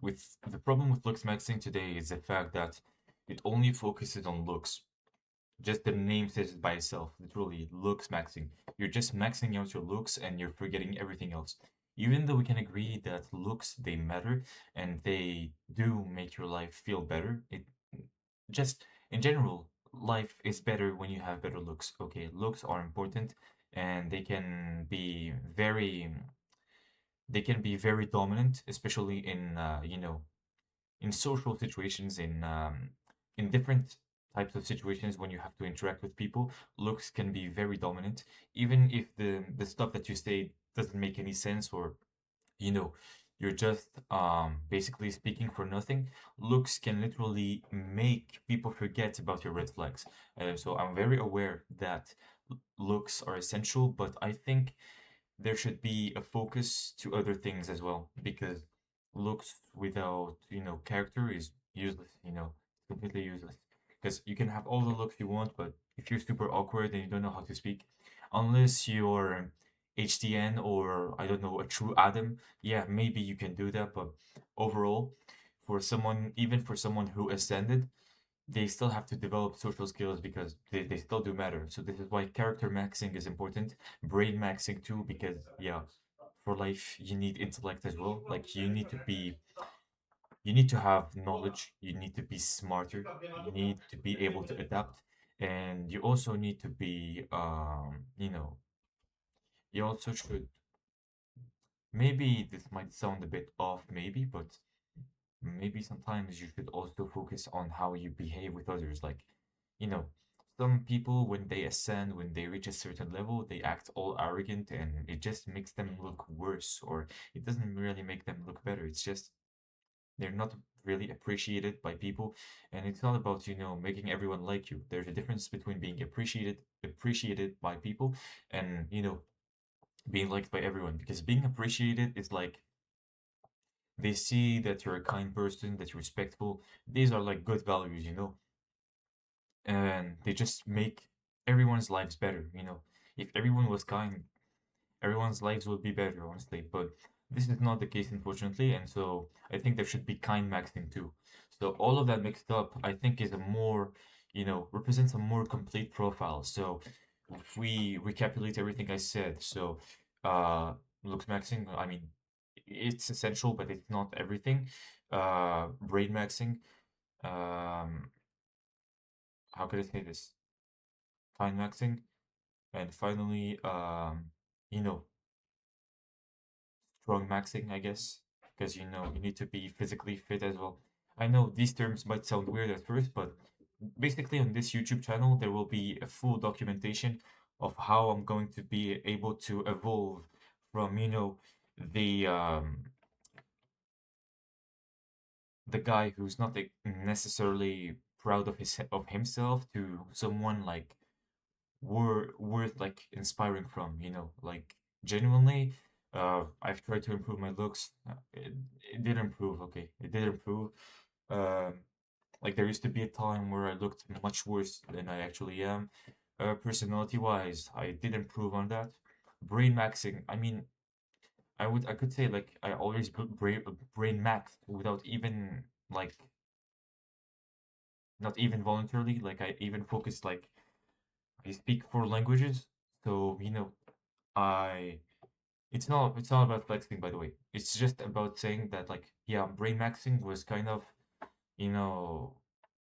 with the problem with LooksMaxxing today is the fact that it only focuses on looks. Just the name says it by itself, literally looks maxing. You're just maxing out your looks and you're forgetting everything else. Even though we can agree that looks they matter and they do make your life feel better, it just in general, life is better when you have better looks. Okay, looks are important and they can be very dominant, especially in in social situations, in different types of situations when you have to interact with people. Looks can be very dominant, even if the stuff that you say doesn't make any sense, or you know you're just basically speaking for nothing. Looks can literally make people forget about your red flags. So I'm very aware that looks are essential, but I think there should be a focus to other things as well, because looks without character is useless, completely useless. Because you can have all the looks you want, but if you're super awkward and you don't know how to speak, unless you're HDN or I don't know, a true Adam, yeah, maybe you can do that. But overall, for someone, even for someone who ascended, they still have to develop social skills because they still do matter. So this is why character maxing is important, brain maxing too, because yeah, for life you need intellect as well. Like you need to have knowledge, you need to be smarter, you need to be able to adapt, and you also need to be you also should, maybe this might sound a bit off maybe, but maybe sometimes you should also focus on how you behave with others. Like, you know, some people, when they ascend, when they reach a certain level, they act all arrogant and it just makes them look worse, or it doesn't really make them look better. It's just they're not really appreciated by people. And it's not about, making everyone like you. There's a difference between being appreciated by people and, being liked by everyone. Because being appreciated is like they see that you're a kind person, that you're respectful. These are like good values, and they just make everyone's lives better. If everyone was kind, everyone's lives would be better, honestly. But this is not the case, unfortunately, and so I think there should be kind maxing too. So all of that mixed up, I think, is a more, represents a more complete profile. So if we recapitulate everything I said, so uh, looks maxing, I mean, it's essential, but it's not everything. Brain maxing, um, how could I say this? Time maxing, and finally, you know, strong maxing, I guess, because you need to be physically fit as well. I know these terms might sound weird at first, but basically on this YouTube channel there will be a full documentation of how I'm going to be able to evolve from the um the guy who's not like, necessarily proud of himself to someone like worth like inspiring from, like genuinely. I've tried to improve my looks. It did improve. Okay, it did improve. um like there used to be a time where I looked much worse than I actually am. Personality wise, I did improve on that. Brain maxing, I mean, I could say like I always brain maxed without even like, not even voluntarily. Like I even focused, like I speak four languages. So I it's not about flexing, by the way. It's just about saying that, like, yeah, brain maxing was kind of, you know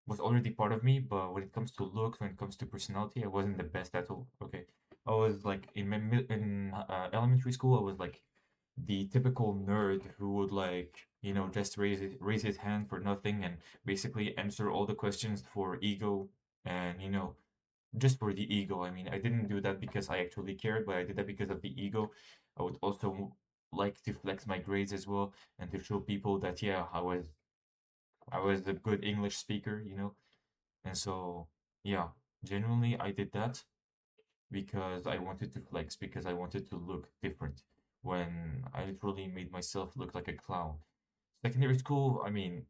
was already part of me, but when it comes to looks, when it comes to personality, I wasn't the best at all. Okay, I was like in elementary school, I was like the typical nerd who would, like, just raise his hand for nothing and basically answer all the questions for ego, and just for the ego. I mean, I didn't do that because I actually cared, but I did that because of the ego. I would also like to flex my grades as well and to show people that, yeah, I was a good English speaker, And so, yeah, genuinely I did that because I wanted to flex, because I wanted to look different when I literally made myself look like a clown. Secondary school, I mean,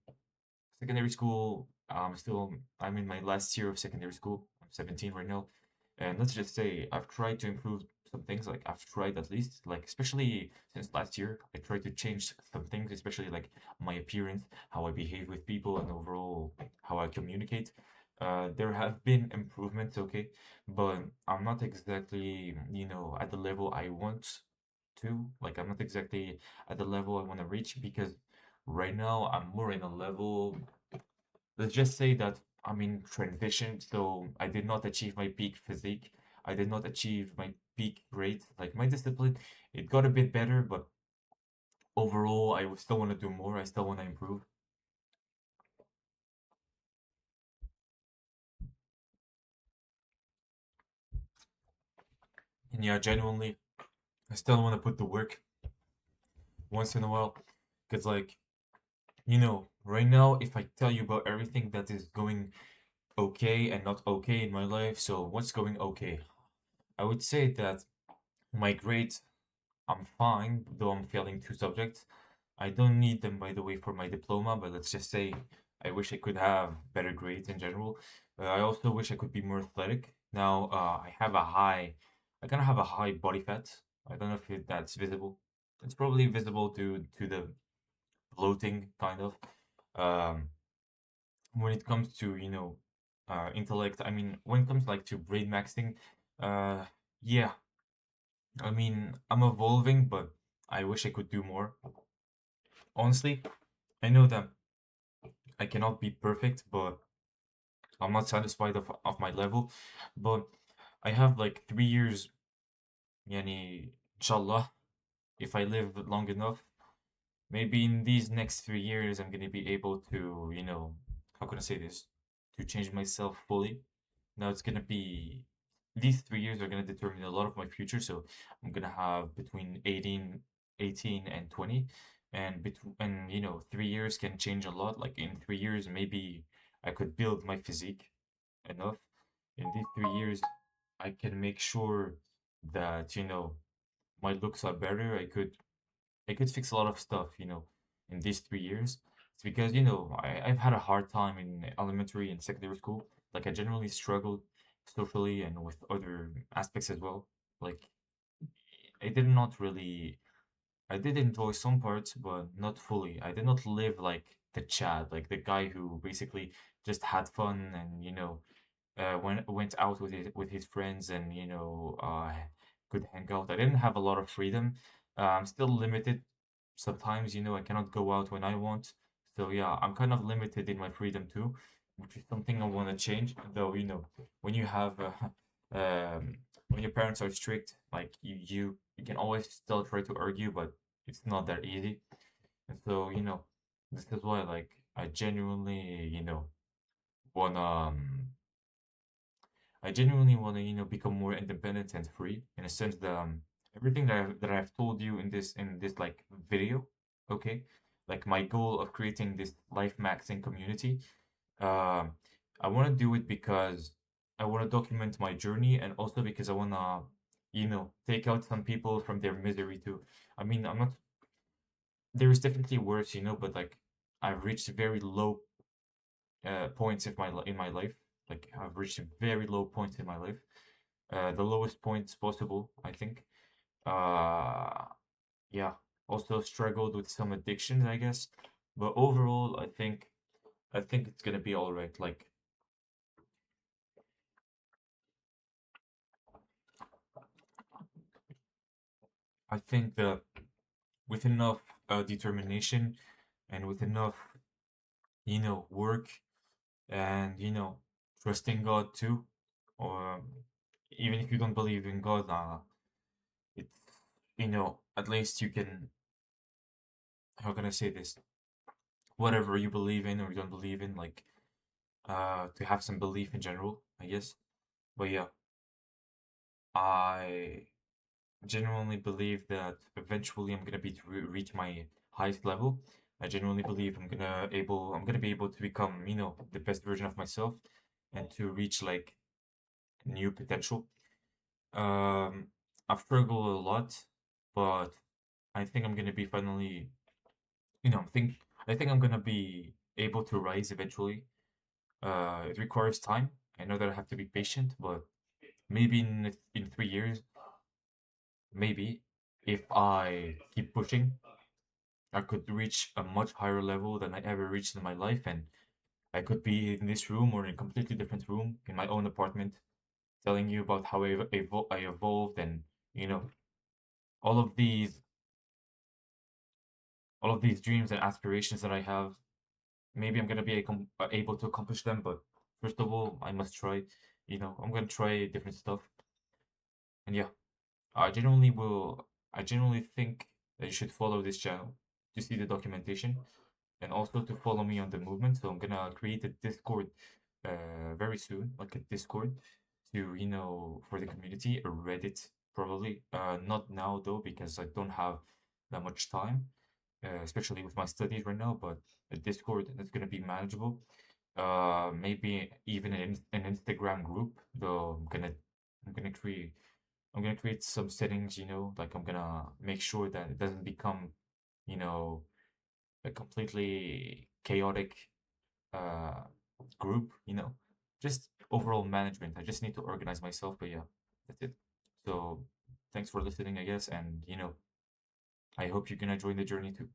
secondary school, I'm in my last year of secondary school. I'm 17 right now. And let's just say I've tried to improve some things. Like I've tried at least, like especially since last year, I tried to change some things, especially like my appearance, how I behave with people, and overall how I communicate. There have been improvements, okay, but I'm not exactly, at the level I want to. Like I'm not exactly at the level I want to reach because right now I'm more in a level. Let's just say that I'm in transition, so I did not achieve my peak physique. I did not achieve my peak grade. Like my discipline, it got a bit better, but overall, I still want to do more. I still want to improve. And yeah, genuinely, I still want to put the work once in a while. Because, like, right now, if I tell you about everything that is going okay and not okay in my life, so what's going okay? I would say that my grades, I'm fine, though I'm failing two subjects. I don't need them, by the way, for my diploma, but let's just say I wish I could have better grades in general. I also wish I could be more athletic. Now, I kind of have a high body fat. I don't know if that's visible. It's probably visible to the bloating, kind of. Um, when it comes to, intellect, I mean, when it comes like to brain maxing, uh, yeah, I mean, I'm evolving, but I wish I could do more. Honestly, I know that I cannot be perfect, but I'm not satisfied of my level. But I have like 3 years, yani, inshallah, if I live long enough, maybe in these next 3 years, I'm gonna be able to, how can I say this, to change myself fully. Now it's gonna be these 3 years are gonna determine a lot of my future. So I'm gonna have between 18 and 20, and 3 years can change a lot. Like in 3 years, maybe I could build my physique enough. In these 3 years, I can make sure that my looks are better. I could fix a lot of stuff, in these 3 years. It's because, I've had a hard time in elementary and secondary school. Like, I generally struggled socially and with other aspects as well. Like, I did not really, I did enjoy some parts, but not fully. I did not live like the Chad, like the guy who basically just had fun and, went out with his friends and could hang out. I didn't have a lot of freedom. I'm still limited. Sometimes I cannot go out when I want. So yeah, I'm kind of limited in my freedom too, which is something I want to change. Though when you have when your parents are strict, like you can always still try to argue, but it's not that easy. And so this is why like I genuinely wanna I genuinely want to, become more independent and free in a sense that everything that I've told you in this like video, okay, like my goal of creating this life maxing community, um, I want to do it because I want to document my journey and also because I want to, take out some people from their misery too. I mean, I'm not. There is definitely worse, but like I've reached very low points in my life. Like I've reached very low points in my life, the lowest points possible, I think. Uh, yeah. Also struggled with some addictions, I guess. But overall, I think it's gonna be all right. Like I think that with enough determination and with enough, work and trusting God too, or even if you don't believe in God, it's at least you can. How can I say this? Whatever you believe in or you don't believe in, like to have some belief in general, I guess. But yeah, I genuinely believe that eventually I'm gonna be to reach my highest level. I genuinely believe I'm gonna be able to become, the best version of myself and to reach like new potential. Um, I've struggled a lot, but I think I'm gonna be finally, I think I'm gonna be able to rise eventually. It requires time. I know that I have to be patient, but maybe in 3 years, maybe if I keep pushing, I could reach a much higher level than I ever reached in my life, and I could be in this room or in a completely different room in my own apartment, telling you about how I evolved, and you know all of these all of these dreams and aspirations that I have. Maybe I'm gonna be able to accomplish them, but first of all, I must try. I'm gonna try different stuff, and yeah, I genuinely will. I genuinely think that you should follow this channel to see the documentation and also to follow me on the movement. So I'm gonna create a Discord very soon, like a Discord to for the community, a Reddit probably. Not now though because I don't have that much time, especially with my studies right now. But a Discord that's gonna be manageable. Maybe even an Instagram group. Though I'm gonna create some settings. Like I'm gonna make sure that it doesn't become you know a completely chaotic uh, group, just overall management. I just need to organize myself, but yeah, that's it. So thanks for listening, I guess, and I hope you're gonna join the journey too.